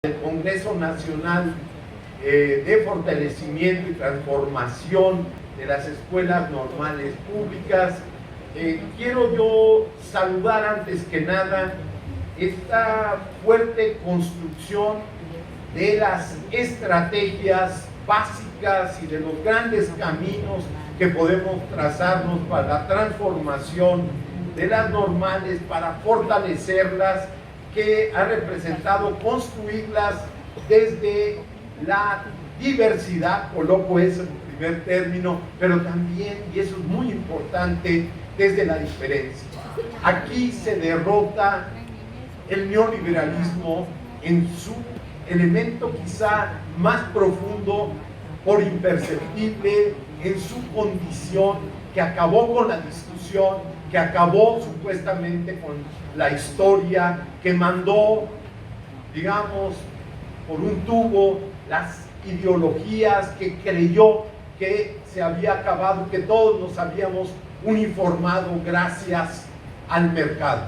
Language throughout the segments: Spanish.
del Congreso Nacional de Fortalecimiento y Transformación de las Escuelas Normales Públicas. Quiero yo saludar antes que nada esta fuerte construcción de las estrategias básicas y de los grandes caminos que podemos trazarnos para la transformación de las normales, para fortalecerlas, que ha representado construirlas desde la diversidad, coloco ese primer término, pero también, y eso es muy importante, desde la diferencia. Aquí se derrota el neoliberalismo en su elemento quizá más profundo, por imperceptible, en su condición, que acabó con la discusión, que acabó supuestamente con la historia, que mandó, digamos, por un tubo las ideologías, que creyó que se había acabado, que todos nos habíamos uniformado gracias al mercado.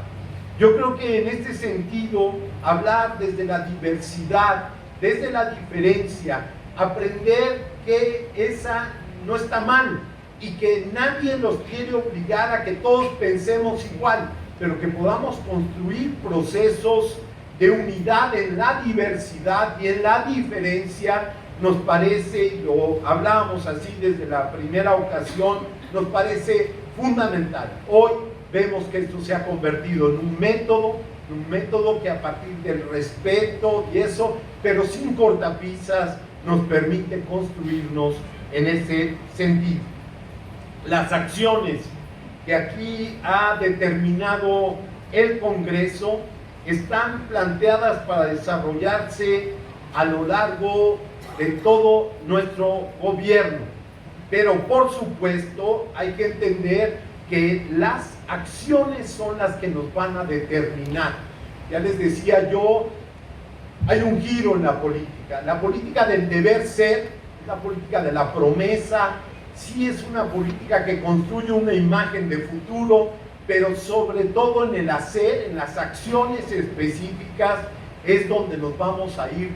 Yo creo que en este sentido, hablar desde la diversidad, desde la diferencia, aprender que esa no está mal y que nadie nos quiere obligar a que todos pensemos igual, pero que podamos construir procesos de unidad en la diversidad y en la diferencia, nos parece, y lo hablábamos así desde la primera ocasión, nos parece fundamental. Hoy vemos que esto se ha convertido en un método que a partir del respeto y eso, pero sin cortapisas, nos permite construirnos en ese sentido. Las acciones que aquí ha determinado el Congreso están planteadas para desarrollarse a lo largo de todo nuestro gobierno, pero por supuesto hay que entender que las acciones son las que nos van a determinar. Ya les decía yo, hay un giro en la política del deber ser, la política de la promesa, sí es una política que construye una imagen de futuro, pero sobre todo en el hacer, en las acciones específicas, es donde nos vamos a ir,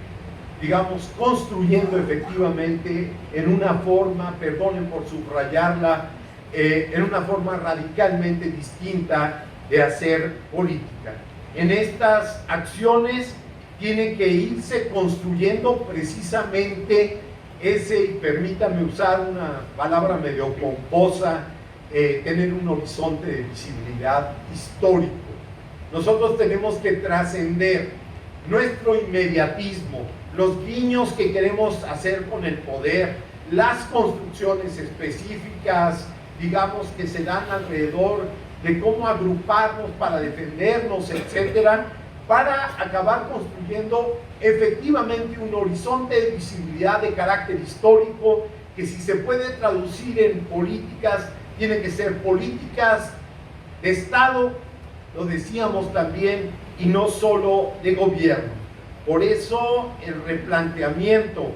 digamos, construyendo efectivamente en una forma, perdonen por subrayarla, en una forma radicalmente distinta de hacer política. En estas acciones tiene que irse construyendo precisamente ese, y permítame usar una palabra medio pomposa, tener un horizonte de visibilidad histórico. Nosotros tenemos que trascender nuestro inmediatismo, los guiños que queremos hacer con el poder, las construcciones específicas, digamos, que se dan alrededor de cómo agruparnos para defendernos, etcétera, para acabar construyendo efectivamente un horizonte de visibilidad de carácter histórico, que si se puede traducir en políticas, tienen que ser políticas de Estado, lo decíamos también, y no solo de gobierno. Por eso el replanteamiento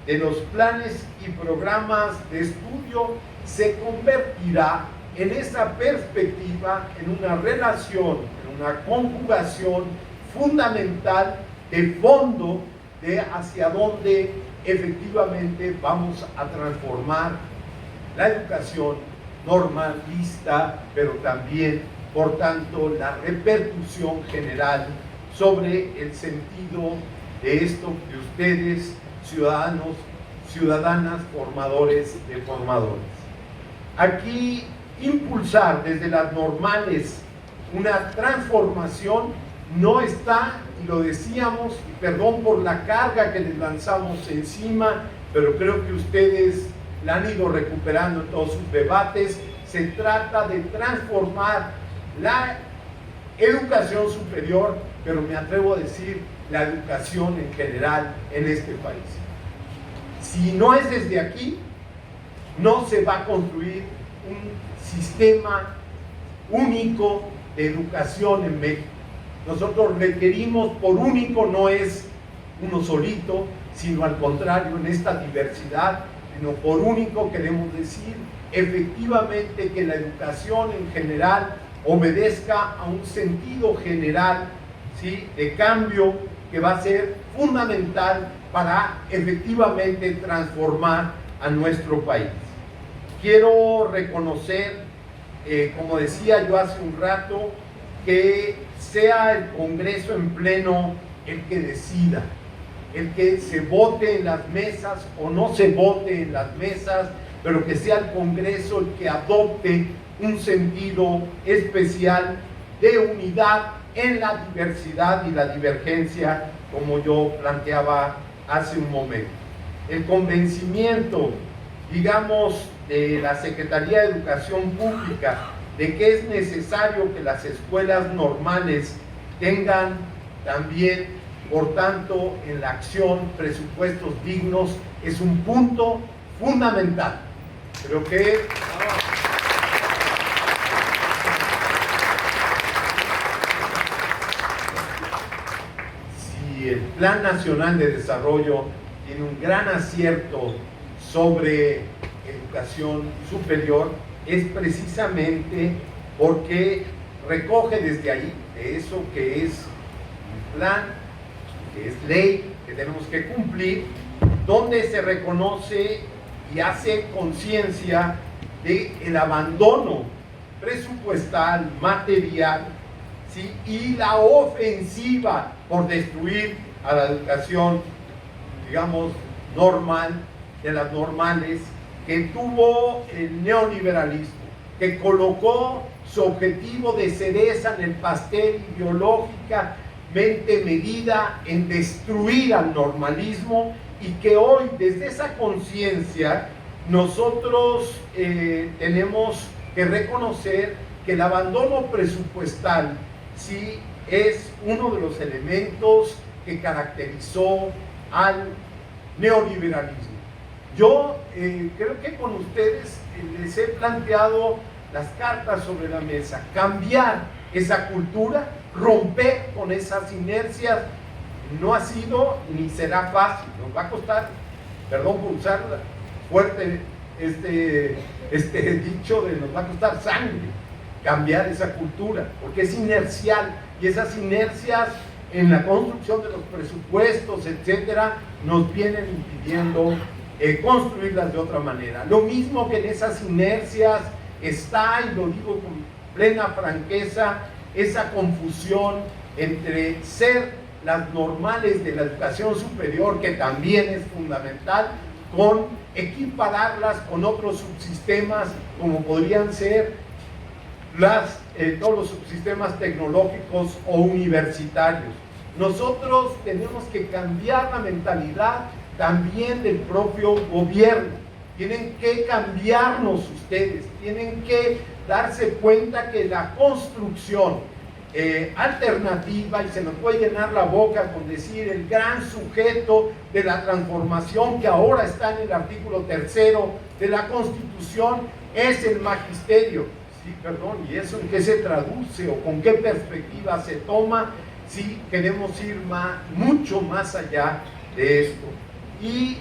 de los planes y programas de estudio se convertirá en esa perspectiva, en una relación, en una conjugación fundamental de fondo de hacia dónde efectivamente vamos a transformar la educación normalista, pero también, por tanto, la repercusión general sobre el sentido de esto de ustedes, ciudadanos, ciudadanas, formadores de formadores. Aquí impulsar desde las normales una transformación no está, y lo decíamos, y perdón por la carga que les lanzamos encima, pero creo que ustedes la han ido recuperando en todos sus debates. Se trata de transformar la educación superior, pero me atrevo a decir la educación en general en este país. Si no es desde aquí, no se va a construir un sistema único de educación en México. Nosotros requerimos, por único no es uno solito, sino al contrario, en esta diversidad, sino por único queremos decir efectivamente que la educación en general obedezca a un sentido general, ¿sí?, de cambio, que va a ser fundamental para efectivamente transformar a nuestro país. Quiero reconocer, como decía yo hace un rato, que sea el Congreso en pleno el que decida, el que se vote en las mesas o no se vote en las mesas, pero que sea el Congreso el que adopte un sentido especial de unidad en la diversidad y la divergencia, como yo planteaba hace un momento. El convencimiento, digamos, de la Secretaría de Educación Pública de que es necesario que las escuelas normales tengan también, por tanto, en la acción presupuestos dignos, es un punto fundamental. Creo que si el Plan Nacional de Desarrollo tiene un gran acierto sobre educación superior, es precisamente porque recoge desde ahí, de eso que es un plan, que es ley, que tenemos que cumplir, donde se reconoce y hace conciencia del abandono presupuestal, material, ¿sí? Y la ofensiva por destruir a la educación, digamos, normal, de las normales, que tuvo el neoliberalismo, que colocó su objetivo de cereza en el pastel ideológicamente medida en destruir al normalismo, y que hoy desde esa conciencia nosotros tenemos que reconocer que el abandono presupuestal sí es uno de los elementos que caracterizó al neoliberalismo. Yo creo que con ustedes les he planteado las cartas sobre la mesa, cambiar esa cultura, romper con esas inercias. No ha sido ni será fácil, nos va a costar, perdón por usar fuerte este dicho de nos va a costar sangre cambiar esa cultura, porque es inercial, y esas inercias en la construcción de los presupuestos, etcétera, nos vienen impidiendo construirlas de otra manera. Lo mismo que en esas inercias está, y lo digo con plena franqueza, esa confusión entre ser las normales de la educación superior, que también es fundamental, con equipararlas con otros subsistemas, como podrían ser todos los subsistemas tecnológicos o universitarios. Nosotros tenemos que cambiar la mentalidad también del propio gobierno. Tienen que cambiarnos ustedes, tienen que darse cuenta que la construcción alternativa, y se nos puede llenar la boca con decir el gran sujeto de la transformación que ahora está en el artículo 3º de la Constitución, es el magisterio. Sí, perdón, ¿y eso en qué se traduce o con qué perspectiva se toma si queremos ir mucho más allá de esto? Y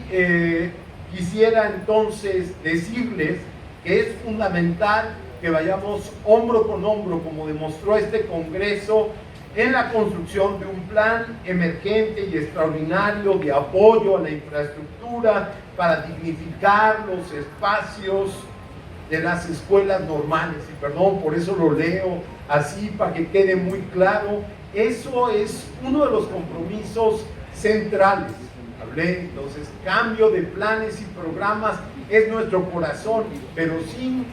quisiera entonces decirles que es fundamental que vayamos hombro con hombro, como demostró este Congreso, en la construcción de un plan emergente y extraordinario de apoyo a la infraestructura para dignificar los espacios de las escuelas normales. Y perdón, por eso lo leo así, para que quede muy claro. Eso es uno de los compromisos centrales. Hablé, entonces, cambio de planes y programas es nuestro corazón, pero sin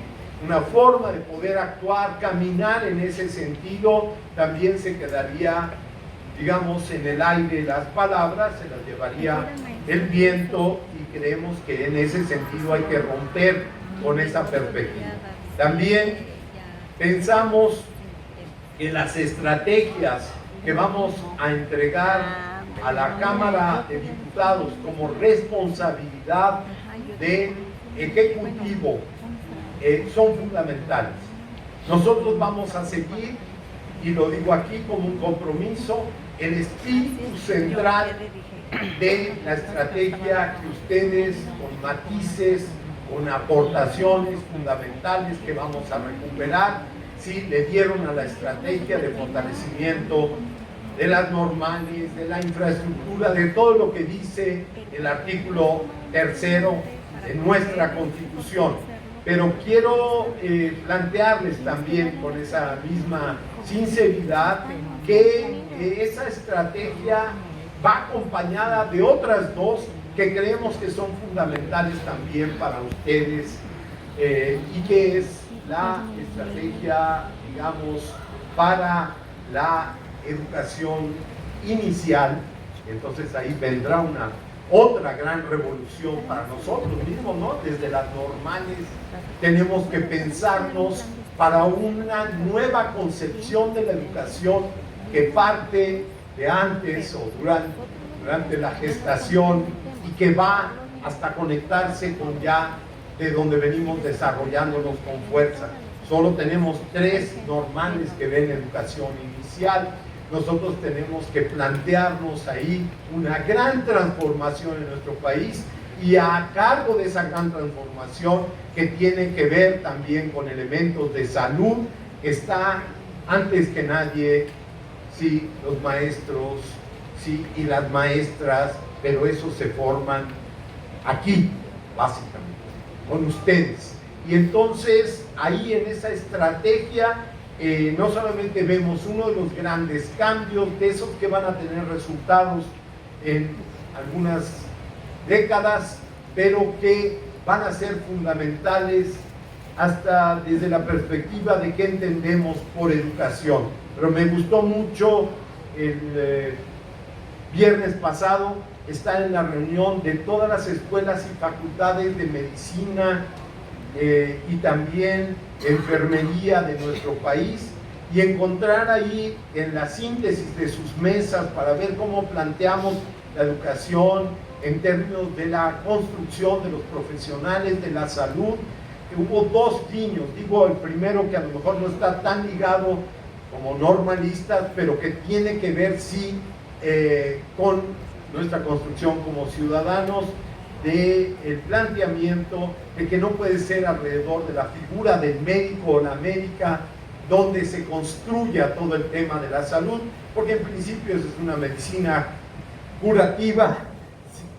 una forma de poder actuar, caminar en ese sentido, también se quedaría, digamos, en el aire las palabras, se las llevaría el viento, y creemos que en ese sentido hay que romper con esa perspectiva. También pensamos que las estrategias que vamos a entregar a la Cámara de Diputados como responsabilidad del Ejecutivo son fundamentales. Nosotros vamos a seguir, y lo digo aquí como un compromiso, el espíritu central de la estrategia que ustedes, con matices, con aportaciones fundamentales que vamos a recuperar, sí, le dieron a la estrategia de fortalecimiento de las normales, de la infraestructura, de todo lo que dice el artículo 3º de nuestra Constitución. Pero quiero plantearles también con esa misma sinceridad que esa estrategia va acompañada de otras dos que creemos que son fundamentales también para ustedes y que es la estrategia, digamos, para la educación inicial. Entonces ahí vendrá otra gran revolución para nosotros mismos, ¿no? Desde las normales tenemos que pensarnos para una nueva concepción de la educación que parte de antes o durante la gestación y que va hasta conectarse con ya de donde venimos desarrollándonos con fuerza. Solo tenemos 3 normales que ven educación inicial. Nosotros tenemos que plantearnos ahí una gran transformación en nuestro país y a cargo de esa gran transformación que tiene que ver también con elementos de salud, está antes que nadie, sí, los maestros, sí, y las maestras, pero esos se forman aquí, básicamente, con ustedes. Y entonces, ahí en esa estrategia, no solamente vemos uno de los grandes cambios, de esos que van a tener resultados en algunas décadas, pero que van a ser fundamentales hasta desde la perspectiva de qué entendemos por educación. Pero me gustó mucho el viernes pasado estar en la reunión de todas las escuelas y facultades de medicina y también enfermería de nuestro país y encontrar ahí en la síntesis de sus mesas para ver cómo planteamos la educación en términos de la construcción de los profesionales de la salud. Hubo 2 guiños, digo el primero que a lo mejor no está tan ligado como normalistas, pero que tiene que ver sí con nuestra construcción como ciudadanos, del planteamiento de que no puede ser alrededor de la figura del médico o la médica donde se construya todo el tema de la salud, porque en principio es una medicina curativa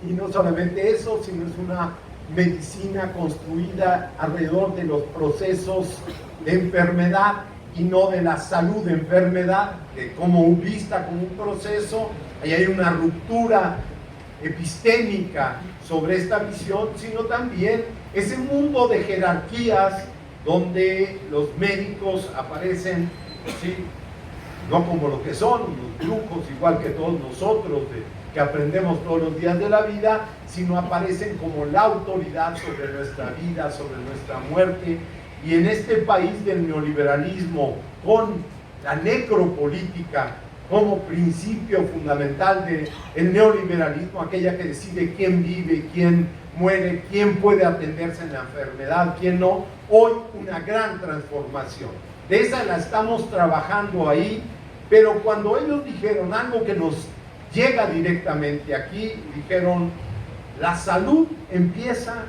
y no solamente eso, sino es una medicina construida alrededor de los procesos de enfermedad y no de la salud de enfermedad, que como vista como un proceso, ahí hay una ruptura epistémica sobre esta visión, sino también ese mundo de jerarquías donde los médicos aparecen, ¿sí?, no como lo que son, los brujos, igual que todos nosotros, que aprendemos todos los días de la vida, sino aparecen como la autoridad sobre nuestra vida, sobre nuestra muerte. Y en este país del neoliberalismo, con la necropolítica como principio fundamental del neoliberalismo, aquella que decide quién vive, quién muere, quién puede atenderse en la enfermedad, quién no, hoy una gran transformación. De esa la estamos trabajando ahí, pero cuando ellos dijeron algo que nos llega directamente aquí, dijeron, la salud empieza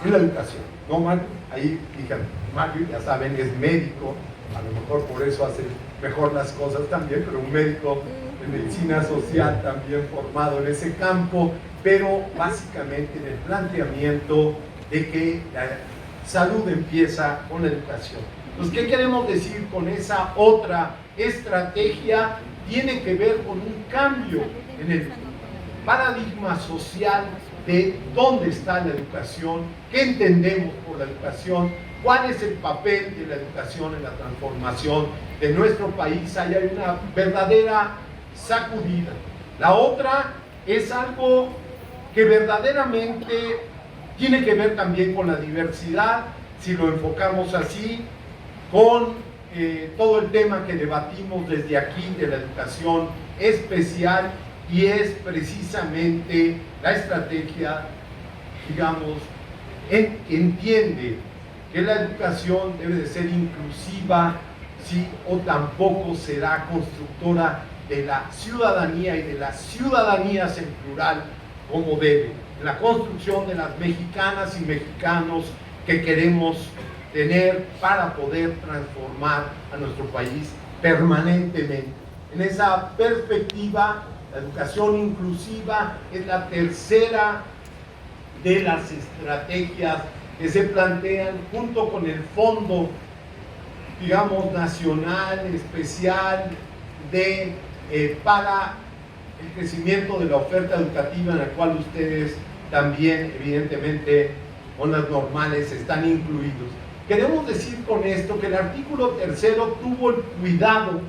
en la educación, ¿no, Mario? Ahí dijeron, Mario, ya saben, es médico, a lo mejor por eso hace mejor las cosas también, pero un médico de medicina social también formado en ese campo, pero básicamente en el planteamiento de que la salud empieza con la educación. Entonces, ¿qué queremos decir con esa otra estrategia? Tiene que ver con un cambio en el paradigma social de dónde está la educación, qué entendemos por la educación, cuál es el papel de la educación en la transformación de nuestro país. Ahí hay una verdadera sacudida. La otra es algo que verdaderamente tiene que ver también con la diversidad, si lo enfocamos así, con todo el tema que debatimos desde aquí de la educación especial, y es precisamente la estrategia, digamos, entiende que la educación debe de ser inclusiva, sí, o tampoco será constructora de la ciudadanía y de las ciudadanías en plural como debe, la construcción de las mexicanas y mexicanos que queremos tener para poder transformar a nuestro país permanentemente. En esa perspectiva, la educación inclusiva es la tercera de las estrategias que se plantean junto con el fondo, digamos, nacional, especial, para el crecimiento de la oferta educativa, en la cual ustedes también, evidentemente, ondas normales están incluidos. Queremos decir con esto que el artículo tercero tuvo el cuidado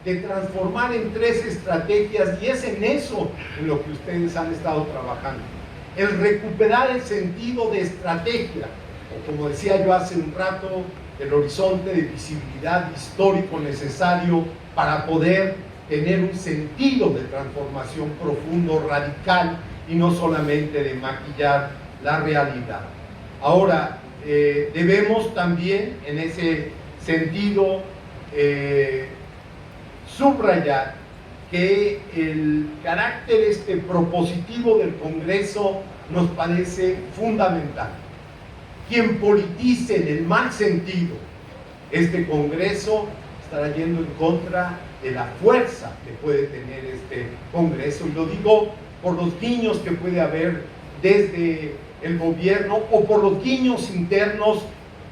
de transformar en 3 estrategias, y es en eso en lo que ustedes han estado trabajando. El recuperar el sentido de estrategia, o como decía yo hace un rato, el horizonte de visibilidad histórico necesario para poder tener un sentido de transformación profundo, radical, y no solamente de maquillar la realidad. Ahora, debemos también en ese sentido subrayar que el carácter propositivo del Congreso nos parece fundamental. Quien politice en el mal sentido este Congreso estará yendo en contra de la fuerza que puede tener este Congreso, y lo digo por los guiños que puede haber desde el gobierno o por los guiños internos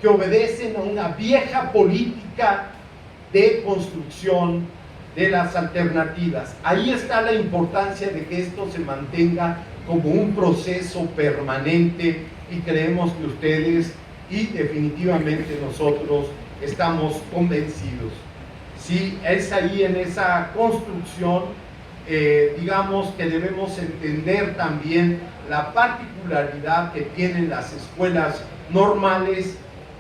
que obedecen a una vieja política de construcción de las alternativas. Ahí está la importancia de que esto se mantenga como un proceso permanente, y creemos que ustedes y definitivamente nosotros estamos convencidos. Sí, es ahí en esa construcción, digamos, que debemos entender también la particularidad que tienen las escuelas normales,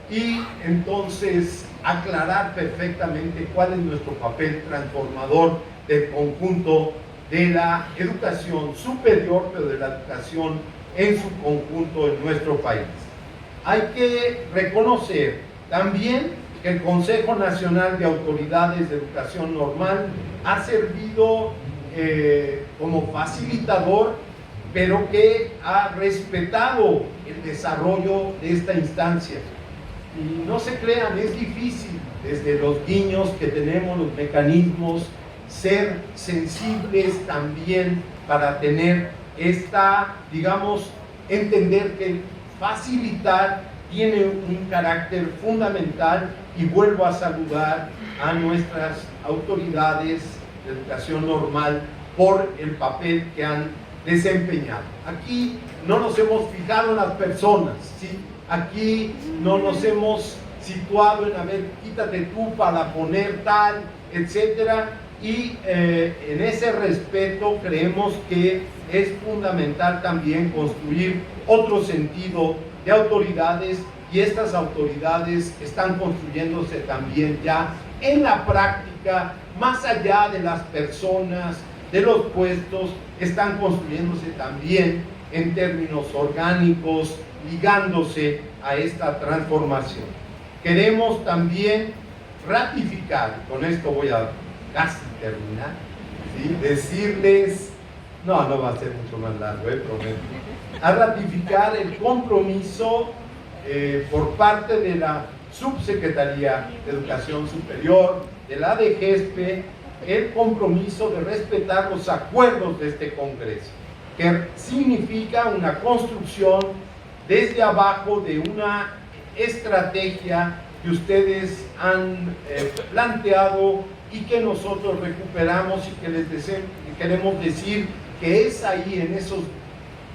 y entonces aclarar perfectamente cuál es nuestro papel transformador del conjunto de la educación superior, pero de la educación en su conjunto en nuestro país. Hay que reconocer también que el Consejo Nacional de Autoridades de Educación Normal ha servido como facilitador, pero que ha respetado el desarrollo de esta instancia. Y no se crean, es difícil desde los guiños que tenemos, los mecanismos, ser sensibles también para tener digamos, entender que facilitar tiene un carácter fundamental, y vuelvo a saludar a nuestras autoridades de educación normal por el papel que han desempeñado. Aquí no nos hemos fijado en las personas, ¿sí? Aquí no nos hemos situado en, a ver, quítate tú para poner tal, etcétera, y en ese respeto creemos que es fundamental también construir otro sentido de autoridades, y estas autoridades están construyéndose también ya en la práctica, más allá de las personas, de los puestos, están construyéndose también en términos orgánicos, ligándose a esta transformación. Queremos también ratificar, con esto voy a casi terminar, ¿sí? Decirles, no va a ser mucho más largo, prometo, a ratificar el compromiso por parte de la Subsecretaría de Educación Superior, de la DGESPE, el compromiso de respetar los acuerdos de este Congreso, que significa una construcción desde abajo de una estrategia que ustedes han planteado y que nosotros recuperamos, y que les queremos decir que es ahí en esos,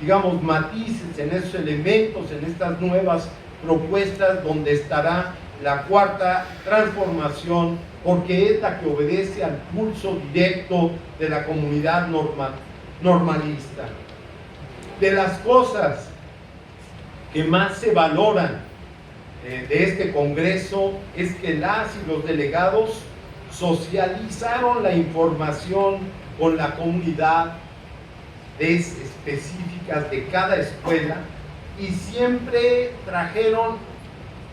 digamos, matices, en esos elementos, en estas nuevas propuestas donde estará la cuarta transformación, porque es la que obedece al pulso directo de la comunidad normalista. De las cosas que más se valoran de este Congreso es que las y los delegados socializaron la información con la comunidad específicas de cada escuela, y siempre trajeron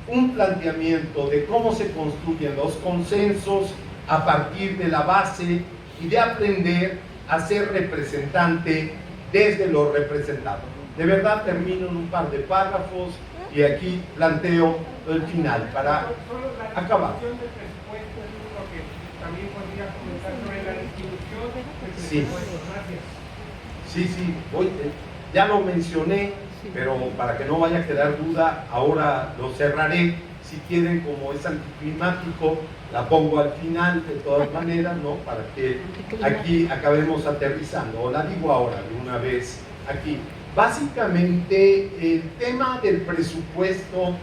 un planteamiento de cómo se construyen los consensos a partir de la base y de aprender a ser representante desde los representados. De verdad termino en un par de párrafos y aquí planteo el final para acabar. también podría comentar sobre la distribución del Sí. presupuesto. Gracias. Sí, ya lo mencioné, pero para que no vaya a quedar duda, ahora lo cerraré. Si quieren, como es anticlimático, la pongo al final de todas maneras, ¿no? Para que aquí acabemos aterrizando, o la digo ahora de una vez aquí. Básicamente, el tema del presupuesto